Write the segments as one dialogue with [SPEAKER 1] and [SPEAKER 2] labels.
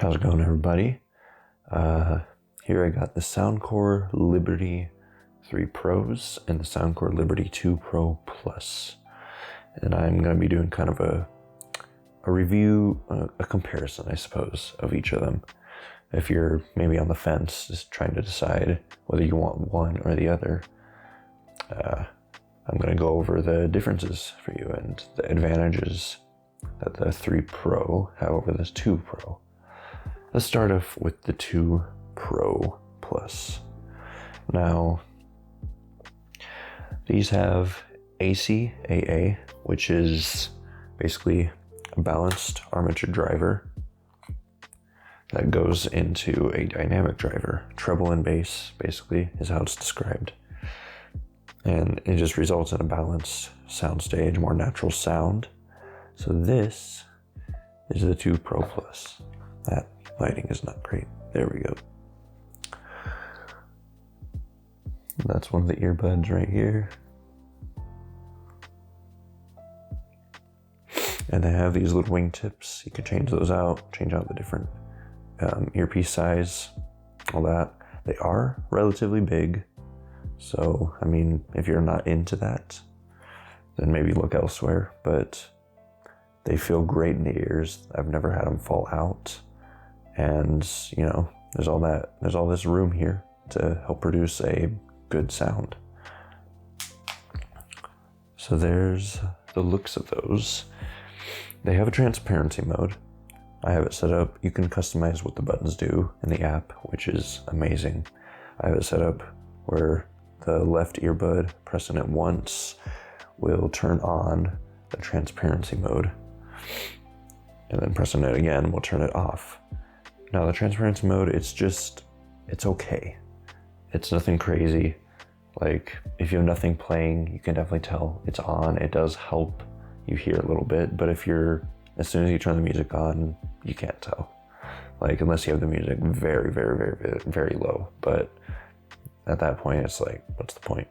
[SPEAKER 1] How's it going, everybody? Here I got the Soundcore Liberty 3 Pros and the Soundcore Liberty 2 Pro Plus. And I'm going to be doing kind of a review, a comparison, I suppose, of each of them. If you're maybe on the fence, just trying to decide whether you want one or the other, I'm going to go over the differences for you and the advantages that the 3 Pro have over the 2 Pro. Let's start off with the 2 Pro Plus. Now, these have AC/AA, which is basically a balanced armature driver that goes into a dynamic driver. Treble and bass, basically, is how it's described. And it just results in a balanced soundstage, more natural sound. So this is the 2 Pro Plus. That lighting is not great. There we go. That's one of the earbuds right here. And they have these little wingtips. You can change those out, change out the different earpiece size, all that. They are relatively big. So, I mean, if you're not into that, then maybe look elsewhere. But they feel great in the ears. I've never had them fall out. And, you know, there's all this room here to help produce a good sound. So there's the looks of those. They have a transparency mode. I have it set up. You can customize what the buttons do in the app, which is amazing. I have it set up where the left earbud, pressing it once, will turn on the transparency mode. And then pressing it again will turn it off. Now the transparency mode, it's okay. It's nothing crazy. Like, if you have nothing playing, you can definitely tell it's on. It does help you hear a little bit, but as soon as you turn the music on, you can't tell. Like, unless you have the music very, very, very, very, very low. But at that point, it's like, what's the point?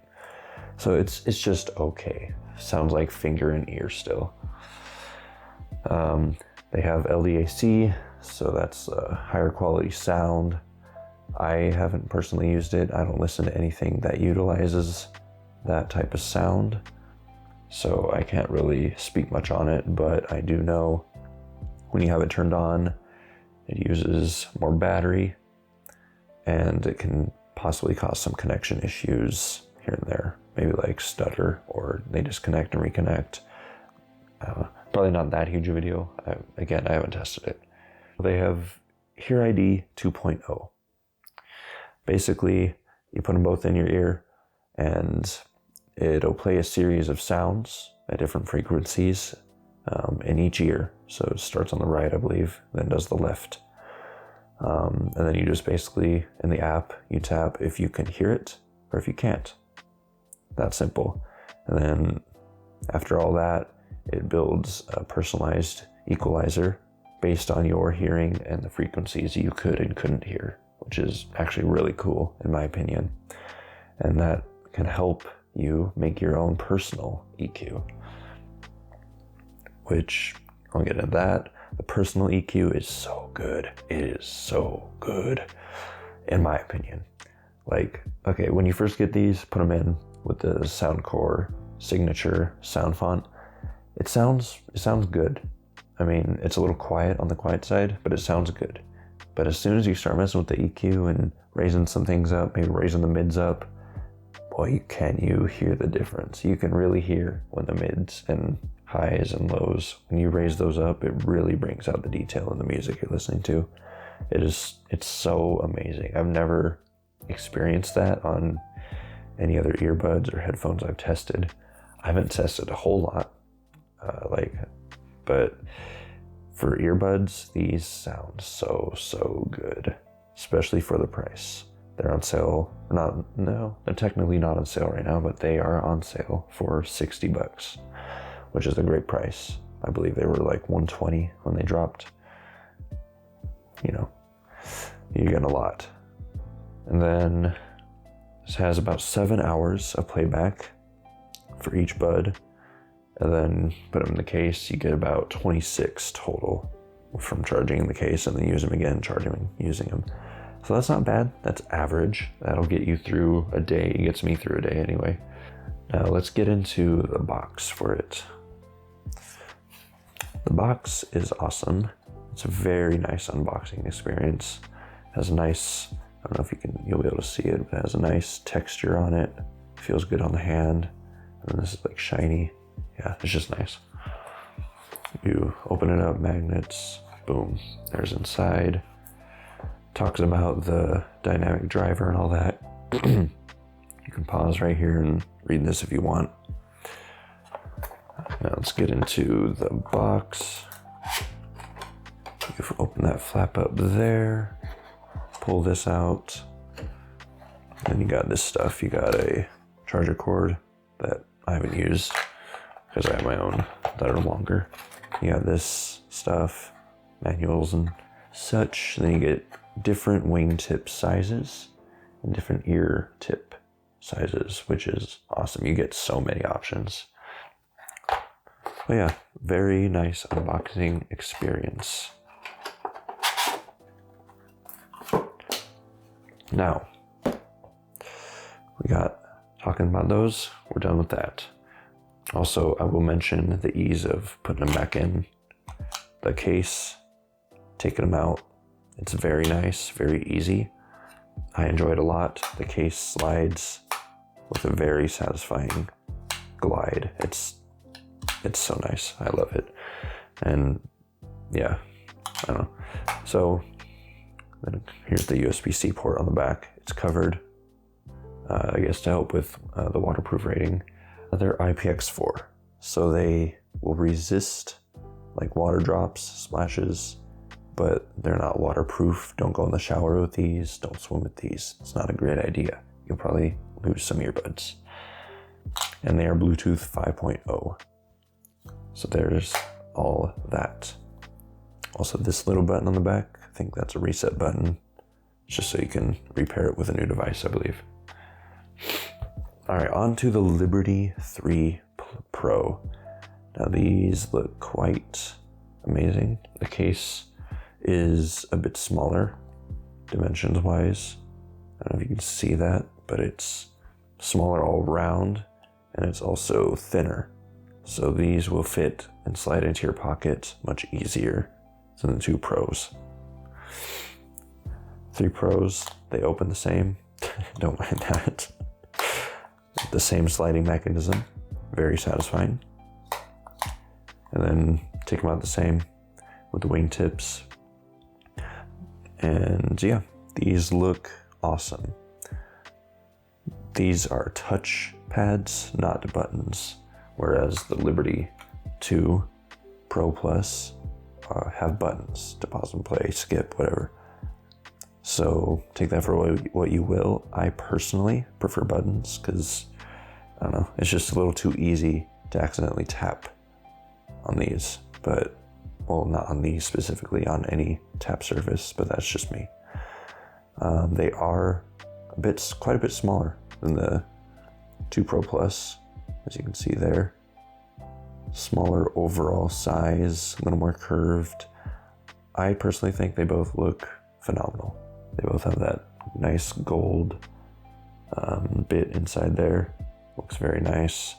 [SPEAKER 1] So it's just okay. Sounds like finger and ear still. They have LDAC, so that's a higher quality sound. I haven't personally used it. I don't listen to anything that utilizes that type of sound, so I can't really speak much on it, but I do know when you have it turned on, it uses more battery, and it can possibly cause some connection issues here and there, maybe like stutter, or they disconnect and reconnect. Probably not that huge a video. I haven't tested it. They have Hear ID 2.0. Basically, you put them both in your ear, and it'll play a series of sounds at different frequencies in each ear. So it starts on the right, I believe, then does the left. And then you just basically, in the app, you tap if you can hear it or if you can't. That simple. And then after all that, it builds a personalized equalizer based on your hearing and the frequencies you could and couldn't hear, which is actually really cool, in my opinion. And that can help you make your own personal EQ, which I'll get into that. The personal EQ is so good. It is so good, in my opinion. Like, okay, when you first get these, put them in with the Soundcore signature sound font. It sounds good. I mean, it's a little quiet on the quiet side, but it sounds good. But as soon as you start messing with the EQ and raising some things up, maybe raising the mids up, boy, can you hear the difference. You can really hear when the mids and highs and lows, when you raise those up, it really brings out the detail in the music you're listening to. It's so amazing. I've never experienced that on any other earbuds or headphones I've tested. I haven't tested a whole lot, but for earbuds, these sound so good, especially for the price. They're on sale. They're technically not on sale right now, but they are on sale for $60, which is a great price. I believe they were like $120 when they dropped. You know, you get a lot. And then this has about 7 hours of playback for each bud. And then put them in the case, you get about 26 total from charging the case and then use them again, charging them, using them. So that's not bad. That's average. That'll get you through a day. It gets me through a day anyway. Now let's get into the box for it. The box is awesome. It's a very nice unboxing experience. It has a nice, I don't know if you'll be able to see it, but it has a nice texture on it. It feels good on the hand. And then this is like shiny. Yeah, it's just nice. You open it up, magnets, boom, there's inside. Talks about the dynamic driver and all that. You can pause right here and read this if you want. Now let's get into the box. You open that flap up there, pull this out. Then you got this stuff. You got a charger cord that I haven't used because I have my own that are longer. You got this stuff, manuals and such. Then you get different wingtip sizes and different ear tip sizes, which is awesome. You get so many options. But yeah, very nice unboxing experience. Now, we got talking about those. We're done with that. Also, I will mention the ease of putting them back in the case, taking them out. It's very nice, very easy. I enjoy it a lot. The case slides with a very satisfying glide. It's so nice. I love it. And yeah, I don't know. So then here's the USB-C port on the back. It's covered, I guess, to help with the waterproof rating. They're IPX4, so they will resist like water drops, splashes, but they're not waterproof. Don't go in the shower with these. Don't swim with these. It's not a great idea. You'll probably lose some earbuds. And they are Bluetooth 5.0. So there's all that. Also, this little button on the back, I think that's a reset button. It's just so you can repair it with a new device, I believe. All right, on to the Liberty 3 Pro. Now these look quite amazing. The case is a bit smaller, dimensions-wise. I don't know if you can see that, but it's smaller all around, and it's also thinner. So these will fit and slide into your pocket much easier than the 2 Pros. 3 Pros, they open the same. Don't mind that. The same sliding mechanism, very satisfying. And then take them out the same with the wingtips. And yeah, these look awesome. These are touch pads, not buttons, whereas the Liberty 2 Pro Plus have buttons to pause and play, skip, whatever. So take that for what you will. I personally prefer buttons because, I don't know, it's just a little too easy to accidentally tap on these. But, well, not on these specifically, on any tap surface, but that's just me. They are quite a bit smaller than the 2 Pro Plus, as you can see there. Smaller overall size, a little more curved. I personally think they both look phenomenal. They both have that nice gold bit inside there. Looks very nice.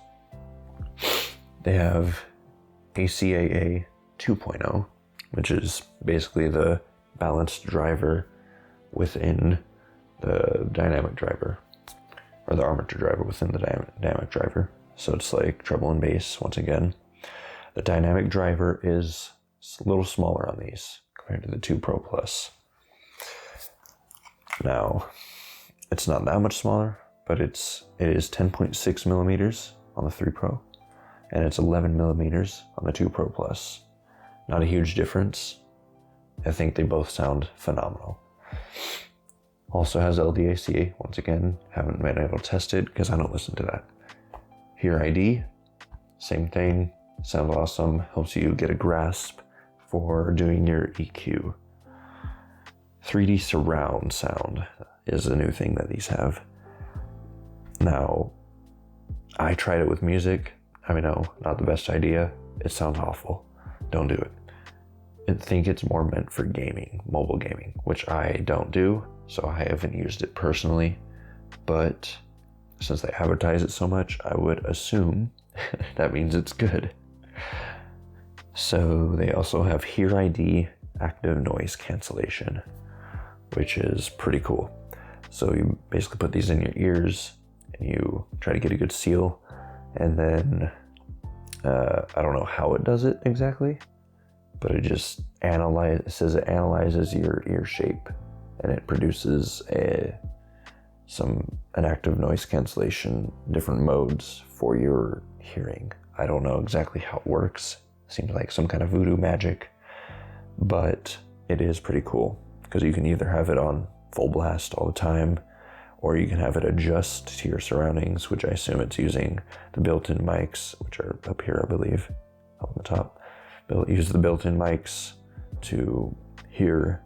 [SPEAKER 1] They have ACAA 2.0, which is basically the balanced driver within the dynamic driver, or the armature driver within the dynamic driver. So it's like treble and bass once again. The dynamic driver is a little smaller on these compared to the 2 Pro Plus. Now, it's not that much smaller, but it is 10.6 millimeters on the 3 Pro, and it's 11 millimeters on the 2 Pro Plus. Not a huge difference. I think they both sound phenomenal. Also has LDAC. Once again, haven't been able to test it because I don't listen to that. Hear ID, same thing. Sounds awesome. Helps you get a grasp for doing your EQ. 3D surround sound is a new thing that these have. Now, I tried it with music. I mean, no, not the best idea. It sounds awful. Don't do it. think it's more meant for gaming, mobile gaming, which I don't do, so I haven't used it personally. But since they advertise it so much, I would assume that means it's good. So they also have Hear ID active noise cancellation, which is pretty cool. So you basically put these in your ears and you try to get a good seal, and then I don't know how it does it exactly, but it just says it analyzes your ear shape, and it produces an active noise cancellation, different modes for your hearing. I don't know exactly how it works. Seems like some kind of voodoo magic, but it is pretty cool because you can either have it on full blast all the time, or you can have it adjust to your surroundings, which I assume it's using the built-in mics, which are up here, I believe, up on the top. Use the built-in mics to hear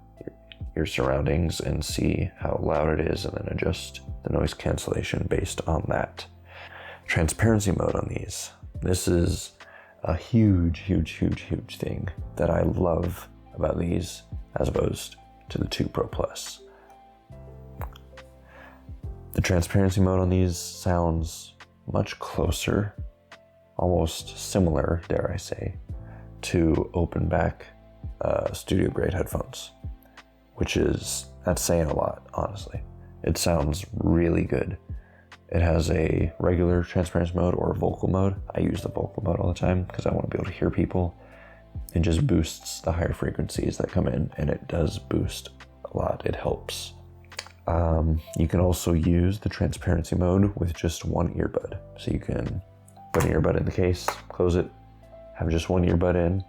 [SPEAKER 1] your surroundings and see how loud it is, and then adjust the noise cancellation based on that. Transparency mode on these. This is a huge thing that I love about these as opposed to the 2 Pro Plus. The transparency mode on these sounds much closer, almost similar, dare I say, to open back studio grade headphones, that's saying a lot, honestly. It sounds really good. It has a regular transparency mode or vocal mode. I use the vocal mode all the time because I want to be able to hear people. It just boosts the higher frequencies that come in, and it does boost a lot. It helps. You can also use the transparency mode with just one earbud. So you can put an earbud in the case, close it, have just one earbud in,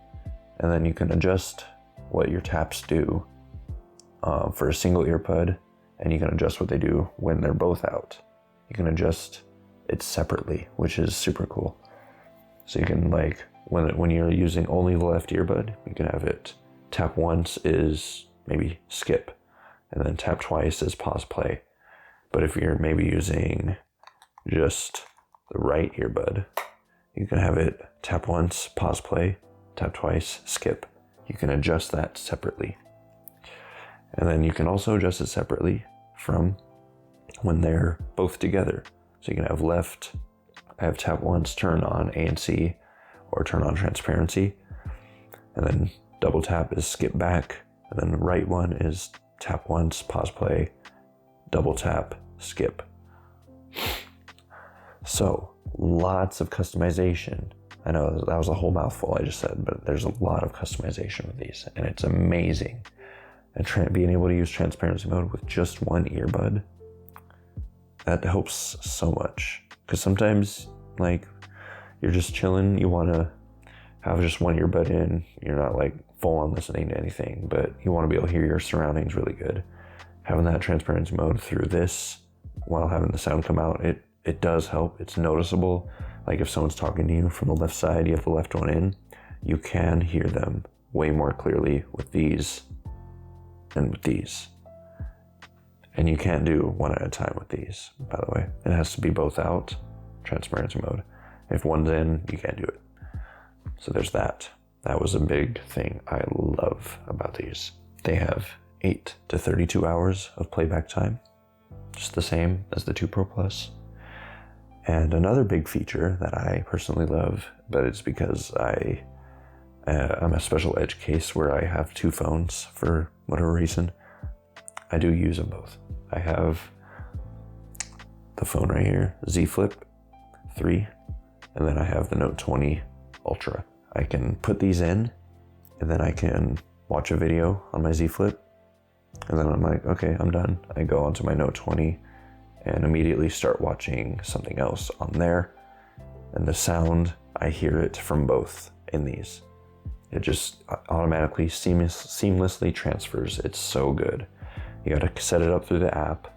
[SPEAKER 1] and then you can adjust what your taps do for a single earbud, and you can adjust what they do when they're both out. You can adjust it separately, which is super cool. So you can, like, when you're using only the left earbud, you can have it tap once is maybe skip, and then tap twice is pause play. But if you're maybe using just the right earbud, you can have it tap once, pause play, tap twice, skip. You can adjust that separately. And then you can also adjust it separately from when they're both together. So you can have I have tap once, turn on ANC, or turn on transparency. And then double tap is skip back. And then the right one is tap once, pause play, double tap, skip. So lots of customization. I know that was a whole mouthful I just said, but there's a lot of customization with these, and it's amazing. And being able to use transparency mode with just one earbud, that helps so much. Because sometimes, like, you're just chilling, you want to have just one earbud in, you're not like full on listening to anything, but you want to be able to hear your surroundings really good. Having that transparency mode through this while having the sound come out, it does help. It's noticeable. Like if someone's talking to you from the left side, you have the left one in, you can hear them way more clearly with these than with these. And you can't do one at a time with these, by the way. It has to be both out, transparency mode. If one's in, you can't do it. So there's that. That was a big thing I love about these. They have 8 to 32 hours of playback time, just the same as the 2 Pro Plus. And another big feature that I personally love, but it's because I'm a special edge case where I have 2 phones for whatever reason. I do use them both. I have the phone right here, Z Flip 3, and then I have the Note 20 Ultra. I can put these in, and then I can watch a video on my Z Flip, and then I'm like, okay, I'm done. I go onto my Note 20 and immediately start watching something else on there. And the sound, I hear it from both in these. It just automatically seamlessly transfers. It's so good. You gotta set it up through the app,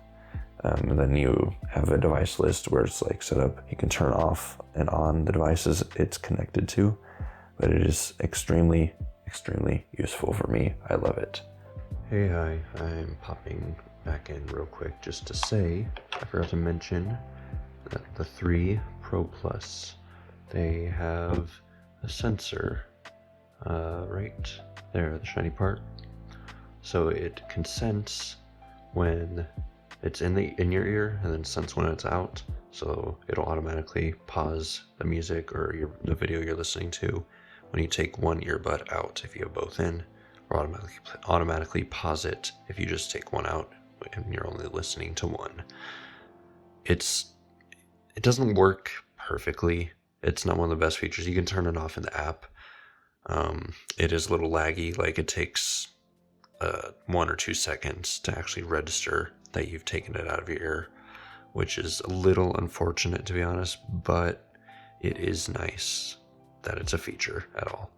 [SPEAKER 1] and then you have a device list where it's like set up. You can turn off and on the devices it's connected to, but it is extremely useful for me. I love it. Hey, hi, I'm popping back in real quick just to say, I forgot to mention that the 3 Pro Plus, they have a sensor right there, the shiny part. So it can sense when it's in your ear and then sense when it's out. So it'll automatically pause the music or the video you're listening to when you take one earbud out if you have both in, or automatically pause it if you just take one out and you're only listening to one. It doesn't work perfectly. It's not one of the best features. You can turn it off in the app. It is a little laggy, like it takes 1 or 2 seconds to actually register that you've taken it out of your ear, which is a little unfortunate, to be honest, but it is nice that it's a feature at all.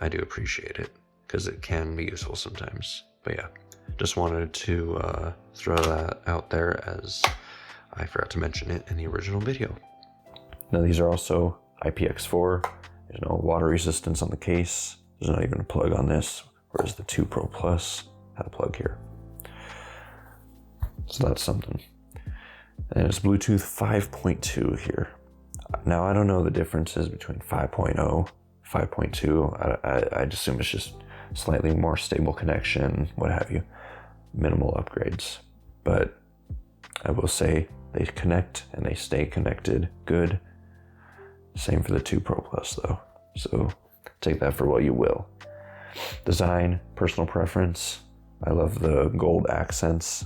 [SPEAKER 1] I do appreciate it because it can be useful sometimes. But yeah, just wanted to throw that out there as I forgot to mention it in the original video. Now these are also IPX4. There's no water resistance on the case. There's not even a plug on this, whereas the 2 Pro Plus had a plug here. So that's something. And it's Bluetooth 5.2 here. Now I don't know the differences between 5.0, 5.2. I'd assume it's just slightly more stable connection, what have you. Minimal upgrades. But I will say they connect and they stay connected good. Same for the 2 Pro Plus though. So take that for what you will. Design, personal preference. I love the gold accents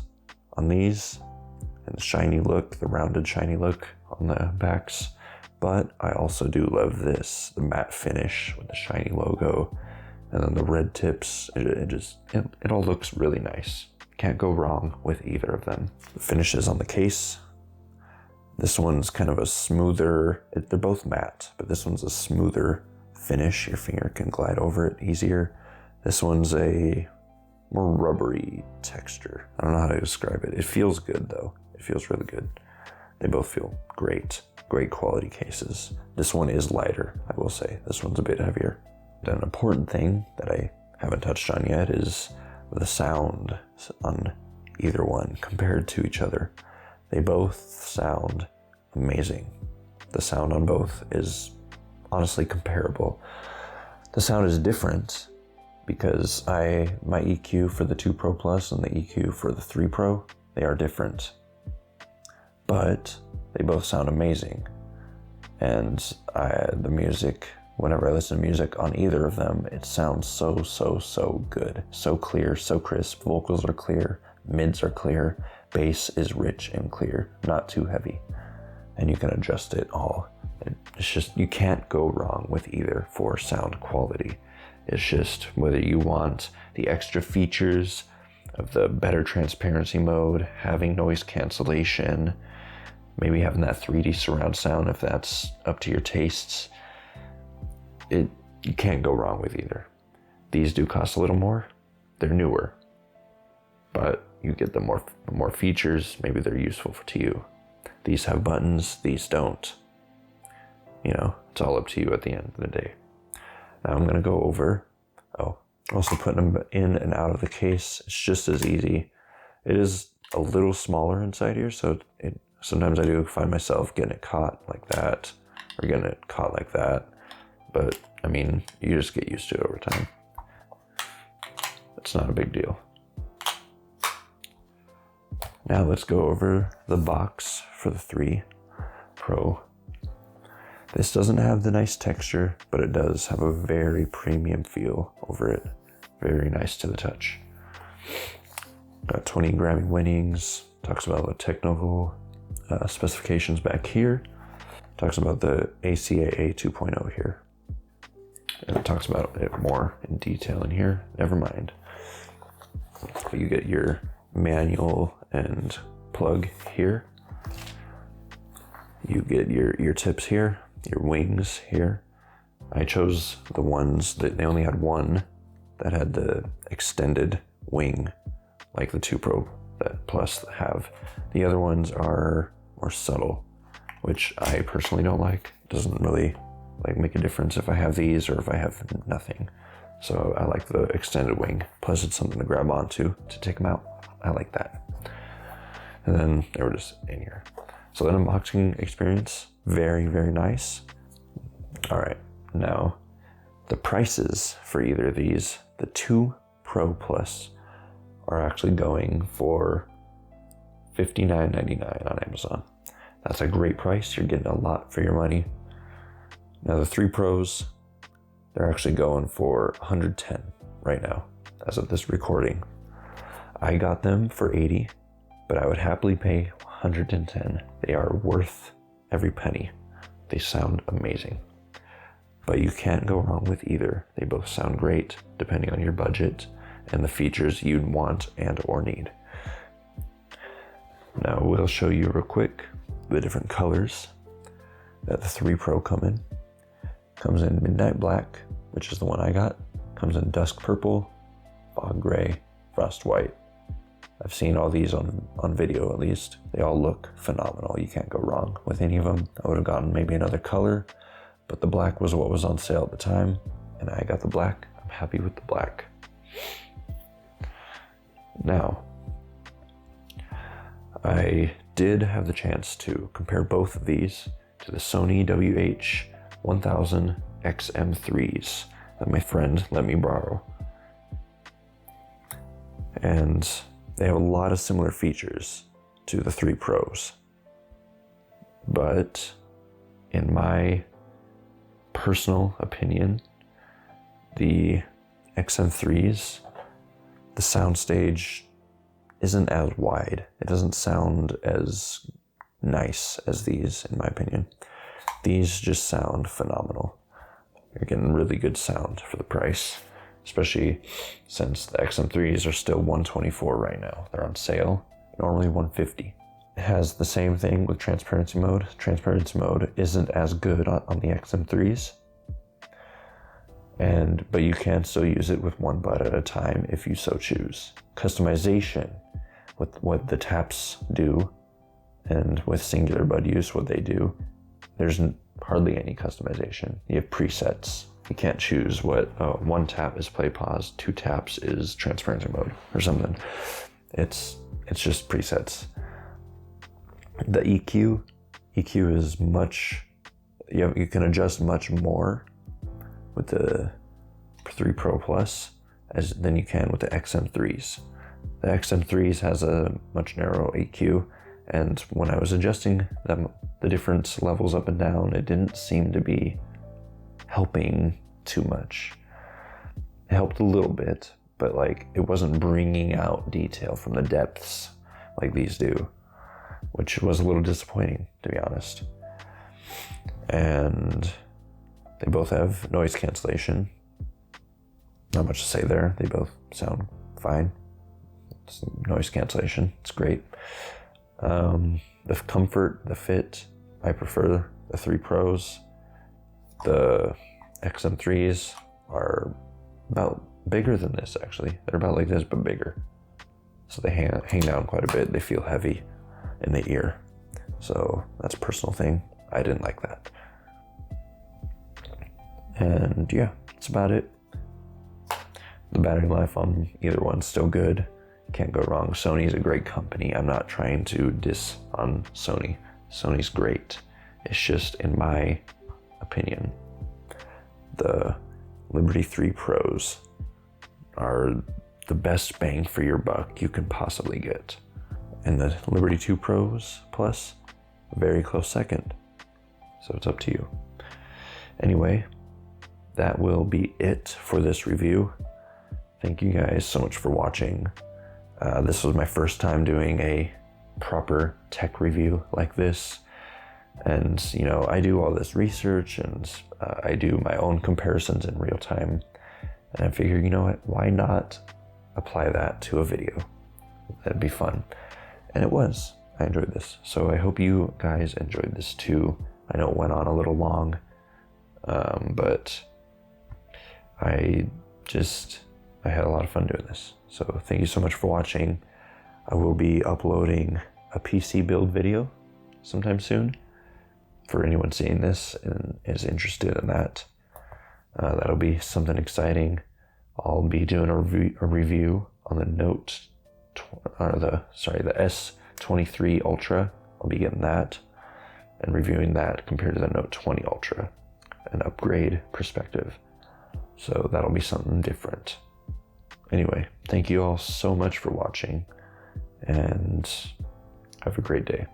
[SPEAKER 1] on these and the shiny look, the rounded shiny look on the backs. But I also do love this, the matte finish with the shiny logo and then the red tips. It all looks really nice. Can't go wrong with either of them. The finishes on the case. This one's kind of a smoother, they're both matte, but this one's a smoother finish. Your finger can glide over it easier. This one's a more rubbery texture. I don't know how to describe it. It feels good though. It feels really good. They both feel great. Great quality cases. This one is lighter, I will say. This one's a bit heavier. An important thing that I haven't touched on yet is the sound on either one compared to each other. They both sound amazing. The sound on both is honestly comparable. The sound is different because my EQ for the 2 Pro Plus and the EQ for the 3 Pro, they are different. But they both sound amazing. And the music, whenever I listen to music on either of them, it sounds so good. So clear, so crisp. Vocals are clear, mids are clear, bass is rich and clear, not too heavy. And you can adjust it all. It's just, you can't go wrong with either for sound quality. It's just whether you want the extra features of the better transparency mode, having noise cancellation, maybe having that 3D surround sound if that's up to your tastes. You can't go wrong with either. These do cost a little more. They're newer. But you get the more features, maybe they're useful to you. These have buttons, these don't. It's all up to you at the end of the day. Now I'm gonna go over, also putting them in and out of the case. It's just as easy. It is a little smaller inside here, so sometimes I do find myself getting it caught like that, or getting it caught like that. But I mean, you just get used to it over time. It's not a big deal. Now let's go over the box for the 3 Pro. This doesn't have the nice texture, but it does have a very premium feel over it. Very nice to the touch. Got 20 Grammy winnings. Talks about the technical specifications back here. Talks about the ACAA 2.0 here. And it talks about it more in detail in here. Never mind. You get your manual and plug here. You get your tips here, your wings here. I chose the ones that they only had one that had the extended wing, like the 2 Pro that Plus have. The other ones are more subtle, which I personally don't like. It doesn't really make a difference if I have these or if I have nothing. So I like the extended wing. Plus it's something to grab onto to take them out. I like that. And then they were just in here. So that unboxing experience, very, very nice. All right, now The prices for either of these, the 2 Pro Plus, are actually going for $59.99 on Amazon. That's a great price. You're getting a lot for your money. Now the 3 Pros, they're actually going for $110 right now as of this recording. I got them for $80, but I would happily pay $110. They are worth every penny. They sound amazing. But you can't go wrong with either. They both sound great depending on your budget and the features you'd want and or need. Now we'll show you real quick the different colors that the 3 Pro come in. Comes in Midnight Black, which is the one I got. Comes in Dusk Purple, Fog Gray, Frost White. I've seen all these on video at least. They all look phenomenal. You can't go wrong with any of them. I would have gotten maybe another color, but the black was what was on sale at the time, and I got the black. I'm happy with the black. Now, I did have the chance to compare both of these to the Sony WH-1000 XM3s that my friend let me borrow. And they have a lot of similar features to the 3 Pros. But in my personal opinion, the XM3s, the soundstage isn't as wide. It doesn't sound as nice as these, in my opinion. These just sound phenomenal. You're getting really good sound for the price, especially since the XM3s are still $124 right now. They're on sale, normally $150. It has the same thing with transparency mode. Transparency mode isn't as good on the XM3s, but you can still use it with one bud at a time if you so choose. Customization with what the taps do, and with singular bud use, what they do, there's hardly any customization. You have presets. You can't choose what one tap is play pause, 2 taps is transparency mode or something. It's just presets. The EQ is much, you can adjust much more with the 3 Pro Plus than you can with the XM3s. The XM3s has a much narrower EQ, and when I was adjusting them, the different levels up and down, it didn't seem to be helping too much. It helped a little bit, but it wasn't bringing out detail from the depths like these do, which was a little disappointing, to be honest. And they both have noise cancellation. Not much to say there. They both sound fine. It's noise cancellation, it's great. The comfort, the fit, I prefer the 3 Pros. The XM3s are about bigger than this, actually. They're about like this, but bigger. So they hang down quite a bit. They feel heavy in the ear. So that's a personal thing. I didn't like that. And yeah, that's about it. The battery life on either one's still good. Can't go wrong. Sony's a great company. I'm not trying to diss on Sony. Sony's great. It's just, in my opinion, the Liberty 3 Pros are the best bang for your buck you can possibly get. And the Liberty 2 Pros Plus, a very close second. So it's up to you. Anyway, that will be it for this review. Thank you guys so much for watching. This was my first time doing a proper tech review like this. And, I do all this research and I do my own comparisons in real time. And I figure, why not apply that to a video? That'd be fun. And it was. I enjoyed this. So I hope you guys enjoyed this too. I know it went on a little long, but I had a lot of fun doing this. So thank you so much for watching. I will be uploading a PC build video sometime soon. For anyone seeing this and is interested in that, that'll be something exciting. I'll be doing a review on the the S23 Ultra. I'll be getting that and reviewing that compared to the Note 20 Ultra, an upgrade perspective. So that'll be something different. Anyway, thank you all so much for watching, and have a great day.